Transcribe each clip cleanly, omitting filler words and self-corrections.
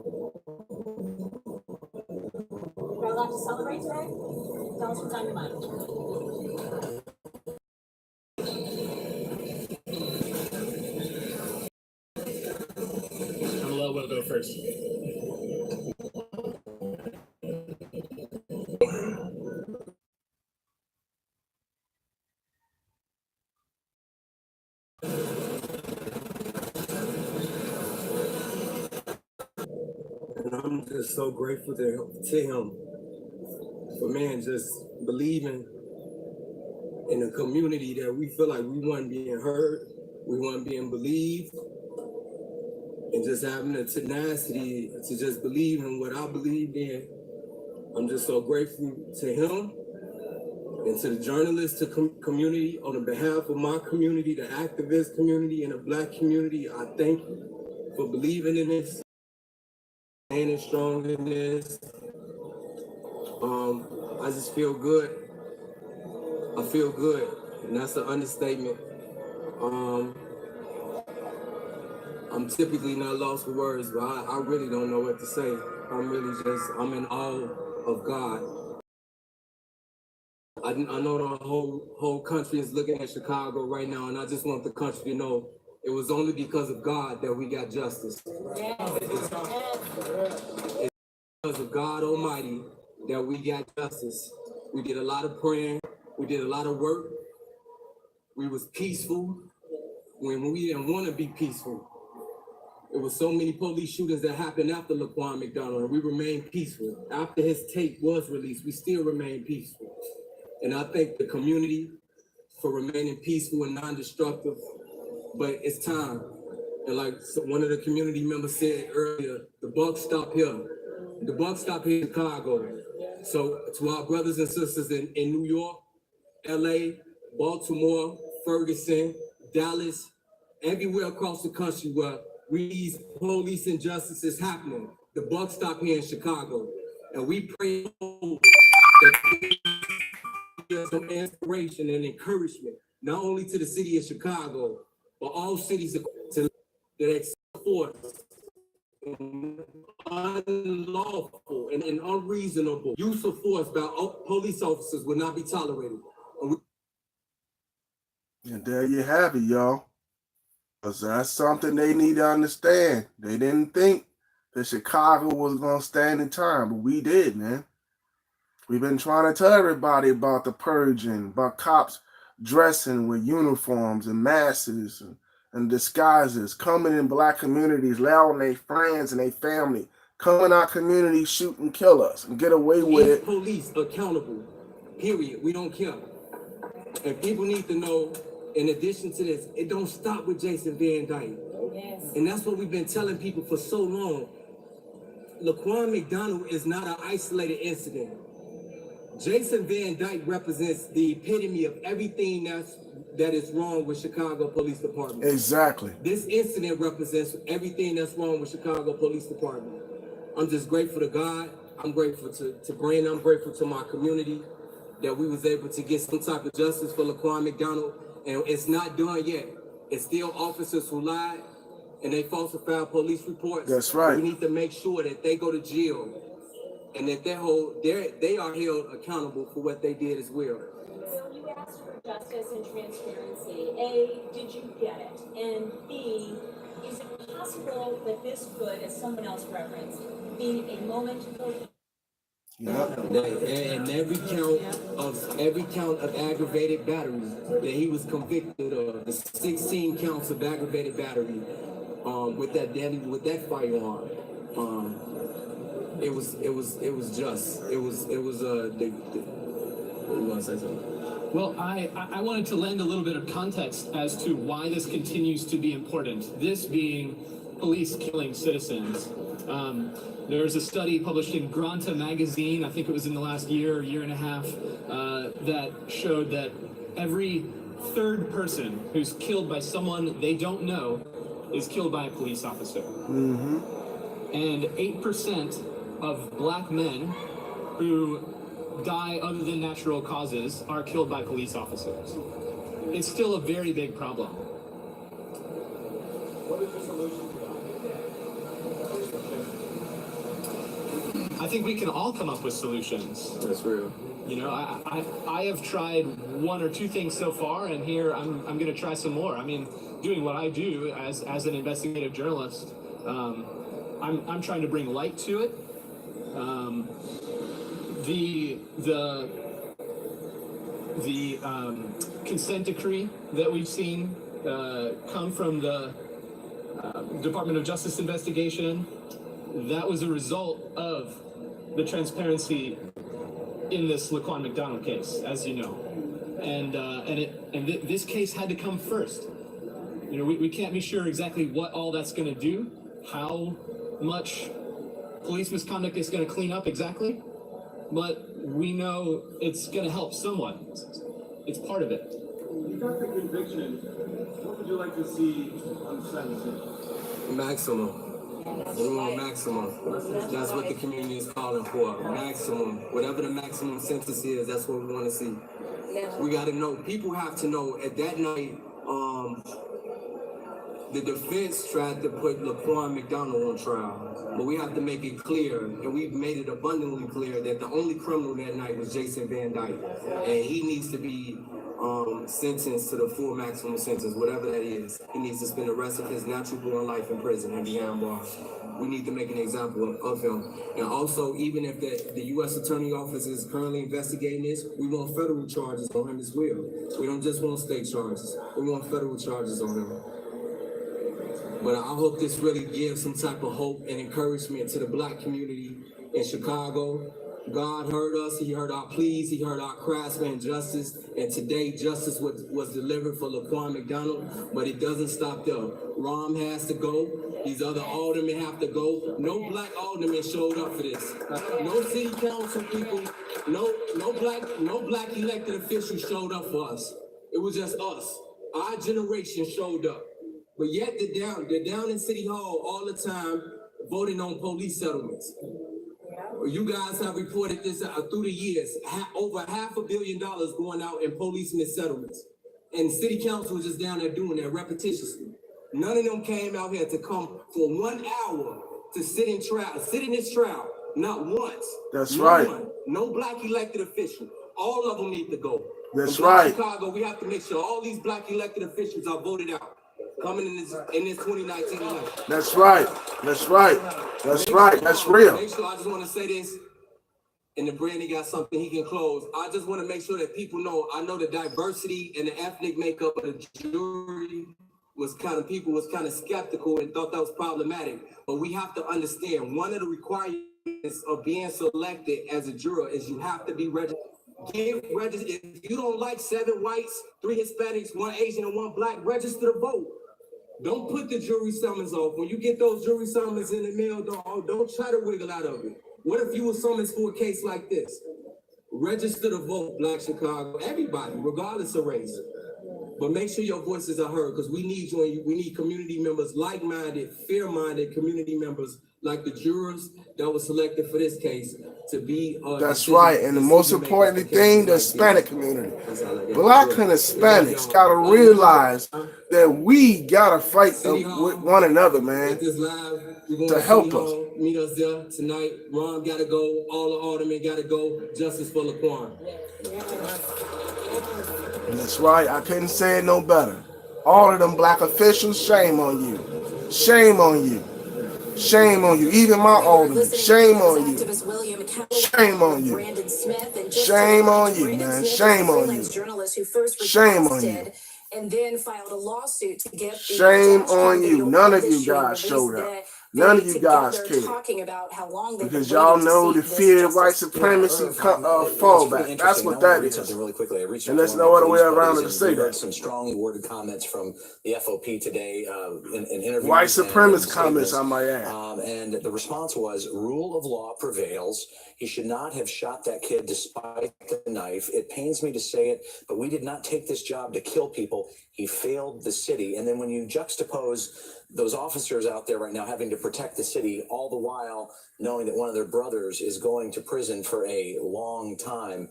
We're allowed to celebrate today? Tell us what's on your mind. Hello, we'll go first. And I'm just so grateful to him for, man, just believing in a community that we feel like we weren't being heard, we weren't being believed, and just having the tenacity to just believe in what I believed in. I'm just so grateful to him and to the journalist community on the behalf of my community, the activist community, and the Black community. I thank you for believing in this, standing strong in this. I just feel good. I feel good, and that's an understatement. I'm typically not lost for words, but I really don't know what to say. I'm in awe of God. I know the whole country is looking at Chicago right now, and I just want the country to know it was only because of God that we got justice. It's because of God Almighty that we got justice. We did a lot of praying. We did a lot of work. We was peaceful when we didn't want to be peaceful. There was so many police shootings that happened after Laquan McDonald, and we remained peaceful. After his tape was released, we still remained peaceful. And I thank the community for remaining peaceful and non-destructive, but it's time. And like one of the community members said earlier, the buck stop here. The buck stop here in Chicago. So to our brothers and sisters in New York, LA, Baltimore, Ferguson, Dallas, everywhere across the country where these police injustices happening, the buck stop here in Chicago. And we pray that there's some inspiration and encouragement, not only to the city of Chicago, but all cities that accept force, unlawful and unreasonable use of force by police officers will not be tolerated. And there you have it, y'all. Because that's something they need to understand. They didn't think that Chicago was going to stand in time, but we did, man. We've been trying to tell everybody about the purging, about cops dressing with uniforms and masks and disguises, coming in Black communities, allowing their friends and their family, come in our community, shoot and kill us and get away with it. Police accountable, period. We don't care. And people need to know, in addition to this, it don't stop with Jason Van Dyke. Yes. And that's what we've been telling people for so long. Laquan McDonald is not an isolated incident. Jason Van Dyke represents the epitome of everything that is wrong with Chicago Police Department. Exactly. This incident represents everything that's wrong with Chicago Police Department. I'm just grateful to God. I'm grateful to Brandon. I'm grateful to my community that we was able to get some type of justice for Laquan McDonald. And it's not done yet. It's still officers who lied and they falsified police reports. That's right. We need to make sure that they go to jail and that they are held accountable for what they did as well. So you asked for justice and transparency. A, did you get it? And B, is it possible that this could, as someone else referenced, be a moment for And every count of aggravated battery that he was convicted of, the 16 counts of aggravated battery, with that firearm, it was just. What you want to say something? Well, I wanted to lend a little bit of context as to why this continues to be important. This being police killing citizens. There's a study published in Granta magazine, I think it was in the last year and a half, that showed that every third person who's killed by someone they don't know is killed by a police officer. Mm-hmm. And 8% of Black men who die other than natural causes are killed by police officers. It's still a very big problem. What is the solution to that? I think we can all come up with solutions. That's real. You know, I have tried one or two things so far, and here I'm going to try some more. I mean, doing what I do as an investigative journalist, I'm trying to bring light to it. The consent decree that we've seen come from the Department of Justice investigation, that was a result of the transparency in this Laquan McDonald case, as you know, this case had to come first. You know, we can't be sure exactly what all that's going to do, how much police misconduct is going to clean up exactly, but we know it's going to help somewhat. It's part of it. You got the conviction. What would you like to see on the sentencing? Maximum. We want maximum. That's what the community is calling for. Maximum. Whatever the maximum sentence is, that's what we want to see. We got to know. People have to know. At that night, the defense tried to put Laquan McDonald on trial, but we have to make it clear, and we've made it abundantly clear that the only criminal that night was Jason Van Dyke, and he needs to be sentenced to the full maximum sentence, whatever that is. He needs to spend the rest of his natural born life in prison and behind bars. We need to make an example of him. And also, even if the U.S. Attorney Office is currently investigating this, we want federal charges on him as well. We don't just want state charges. We want federal charges on him. But I hope this really gives some type of hope and encouragement to the Black community in Chicago. God heard us, he heard our pleas, he heard our cries for injustice, and today justice was delivered for Laquan McDonald, but it doesn't stop there. Rom has to go, these other aldermen have to go. No Black aldermen showed up for this. No city council people, no black elected officials showed up for us. It was just us. Our generation showed up. But yet they're down in City Hall all the time voting on police settlements. You guys have reported this through the years, over $500 million going out in police settlements. And City Council was just down there doing that repetitiously. None of them came out here to come for 1 hour to sit in this trial. Not once. That's right. No Black elected official. All of them need to go. That's right. Chicago, we have to make sure all these Black elected officials are voted out. Coming in this 2019 election. That's right. That's right. That's right. That's real. Make sure, I just want to say this, and then Brandon got something he can close. I just want to make sure that people know, I know the diversity and the ethnic makeup of the jury people was kind of skeptical and thought that was problematic. But we have to understand, one of the requirements of being selected as a juror is you have to be registered. If you don't like 7 whites, 3 Hispanics, 1 Asian, and 1 Black, register to vote. Don't put the jury summons off. When you get those jury summons in the mail, don't try to wiggle out of it. What if you were summoned for a case like this? Register to vote, Black Chicago, everybody, regardless of race. But make sure your voices are heard, because we need you, and we need community members, like-minded, fair-minded community members, like the jurors that were selected for this case, to be that's right. And the most important thing, the Hispanic community. Black and Hispanics gotta realize that we gotta fight with one another, man, to help us. Meet us there tonight. Ron gotta go, all the aldermen gotta go. Justice for Laquan. That's right. I couldn't say it no better. All of them Black officials, shame on you. Shame on you. Shame on you. Even my alderman. Shame on you. Shame on you. Shame on you, man. Shame on you. Shame on you. And then filed a lawsuit to get shame on you. None of you guys showed up. None of you guys cared. Because y'all know the fear of white supremacy fallback. That's what that is. And there's no other way around it to say that. Some strongly worded comments from the FOP today in interviews. White supremacist comments, I might add. And the response was, rule of law prevails. He should not have shot that kid despite the knife. It pains me to say it, but we did not take this job to kill people. He failed the city. And then when you juxtapose those officers out there right now having to protect the city, all the while knowing that one of their brothers is going to prison for a long time,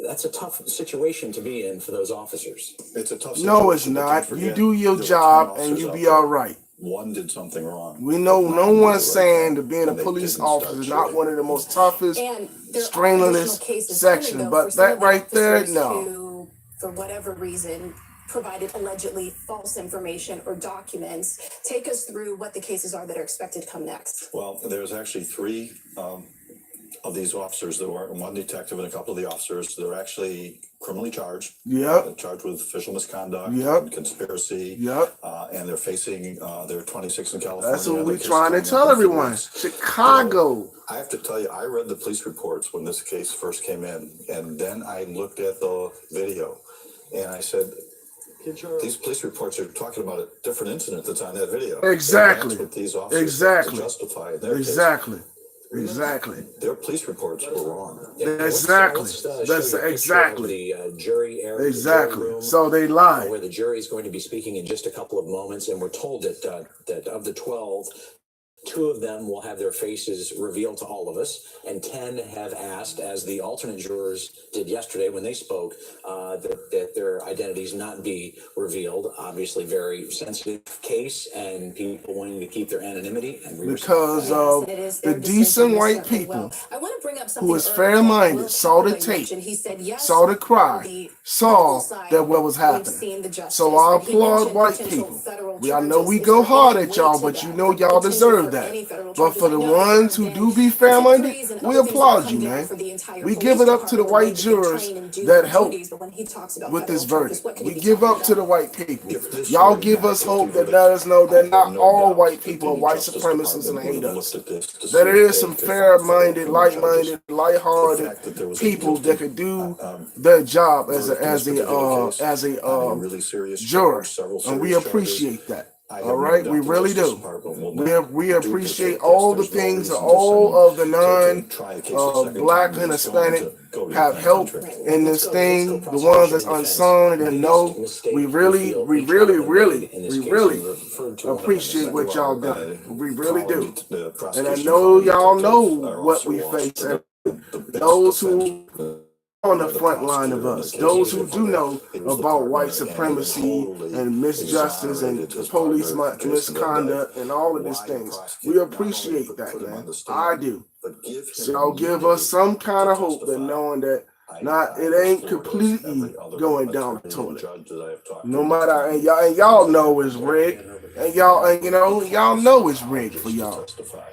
that's a tough situation to be in for those officers. It's a tough situation. No, it's not. You do your job and you be all right. one did something wrong. We know but no nine did one's the right saying thing, that being a and they police didn't start officer is not shooting. one of the most toughest, And there are strenuous additional cases section, coming, though, but for some that of the right there, officers no. who, for whatever reason, provided allegedly false information or documents. Take us through what the cases are that are expected to come next. Well, there's actually three of these officers that were, one detective and a couple of the officers, they're actually criminally charged. Yep. Charged with official misconduct, Yep. and conspiracy. Yep. And they're facing, they're 26 in California. That's what Other we're case trying to coming up tell in a few everyone. weeks. Chicago. I have to tell you, I read the police reports when this case first came in, and then I looked at the video, and I said, these police reports are talking about a different incident that's on that video. Exactly. And that's what these officers Exactly. have to justify in their Exactly. case. Exactly. Their police reports were wrong. Exactly. That's exactly. The jury area, Exactly. jury room, So they lied. where the jury is going to be speaking in just a couple of moments, and we're told that that of the 12, 2 of them will have their faces revealed to all of us, and 10 have asked, as the alternate jurors did yesterday when they spoke, that their identities not be revealed. Obviously, very sensitive case, and people wanting to keep their anonymity. And Because of the decent white people I want to bring up who was something earlier fair-minded, Will saw the Calloway tape, mentioned. He said, yes, saw the cry, the saw legal side, that what was we've happening. seen the justice, So I but he applaud mentioned white potential people. federal I know charges. we Is go there hard any at way y'all, to but that? you know y'all Potential deserve for that. any federal But for charges? the I know there ones have who been do be fair-minded, decrees and we other things that applaud come you, down man. for the entire We police give it up to the department, the way white that they jurors train and do that their help duties. But when he talks about with this federal charges, verdict. what could We he be give talking up to the about? white people. If this Y'all were give not us a hope that verdict, let us know I that have not no all doubt white that people are the white Justice supremacists and Department would hate have us. looked at this to see That if there is they some could find fair-minded, federal like-minded, charges. The light-hearted fact that there was a people guilty, that could do um, their job as verdict in this particular case a on a really serious juror, charge, several and we serious charges. appreciate that. I have All no right, doubt we the really Justice do. Department will We not appreciate duplicate all this. the There's no things that reason to all of the try a case a second black time and when it's going Hispanic to go to have your helped country. in this thing. The ones that's unsung and know, we really appreciate what y'all done. We really do. And I know y'all know what we face. And those who on the front line of us, those who do know about white supremacy and misjustice and police misconduct and all of these things, we appreciate that, man. I do. So y'all give us some kind of hope that knowing that it ain't completely going down the toilet. No matter, and y'all know it's rigged, and y'all know it's rigged for y'all.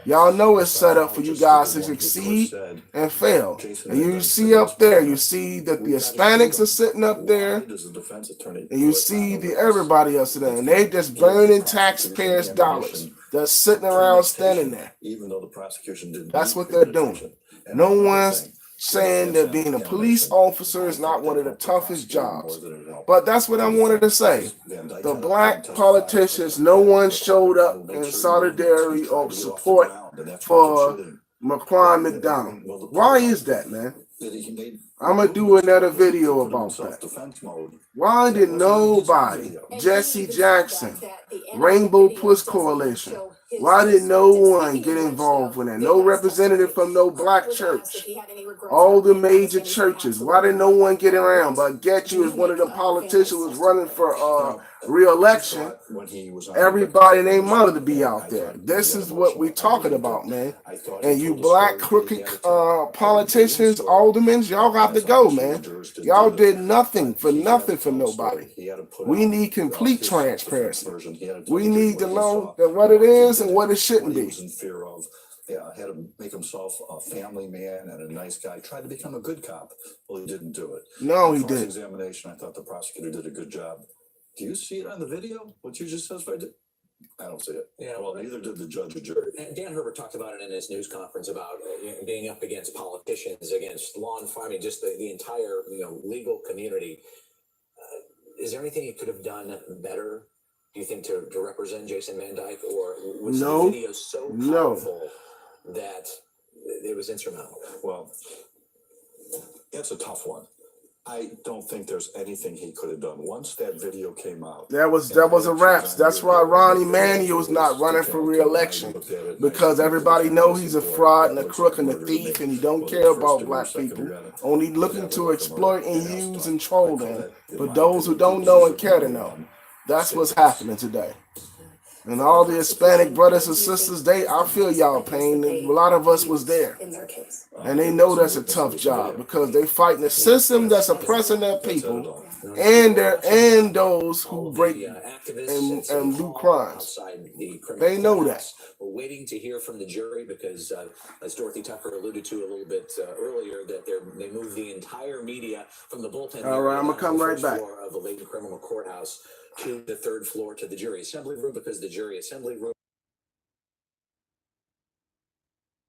Y'all know it's set up for you guys to succeed and fail. And you see up there, you see that the Hispanics are sitting up there, and you see everybody else there, and they just burning taxpayers' dollars. They're sitting around standing there. That's what they're doing. No one's saying that being a police officer is not one of the toughest jobs. But that's what I wanted to say. The black politicians, no one showed up in solidarity or support for McQuan McDonald. Why is that, man? I'm going to do another video about that. Why did nobody, Jesse Jackson, Rainbow Push Coalition, why did no one get involved with that? No representative from no black church. All the major churches. Why did no one get around? But get you as one of the politicians who was running for re-election. Everybody and their mother to be out there. This is what we're talking about, man. And you black crooked politicians, aldermen, y'all got to go, man. Y'all did nothing for nobody. We need complete transparency. We need to know that what it is and what it shouldn't be. Had to make himself a family man and a nice guy. Tried to become a good cop. Well, he didn't do it. No, he didn't. Examination. I thought the prosecutor did a good job. Do you see it on the video? What you just said? I don't see it. Yeah. Well, neither did the judge or jury. Dan Herbert talked about it in his news conference about being up against politicians, against law enforcement, just the entire legal community. Is there anything he could have done better? Do you think to represent Jason Van Dyke, or was the video so powerful that it was instrumental? Well, it's a tough one. I don't think there's anything he could have done. Once that video came out, that was a wrap. That's why Ronnie Manuel's not running for re-election, because everybody knows he's a fraud and a crook and a thief, and he don't care about black people. Only looking to exploit and use and troll them. But those who don't know and care to know, that's what's happening today. And all the Hispanic brothers and sisters, I feel y'all pain. A lot of us was there. In their case. And they know that's a tough job because they fighting a system that's oppressing their people and those who break and do crimes. They know that. We're waiting to hear from the jury because, as Dorothy Tucker alluded to a little bit earlier, that they moved the entire media from the bullpen. All right, I'm gonna come right back. Floor of the Layton Criminal Courthouse to the third floor to the jury assembly room because the jury assembly room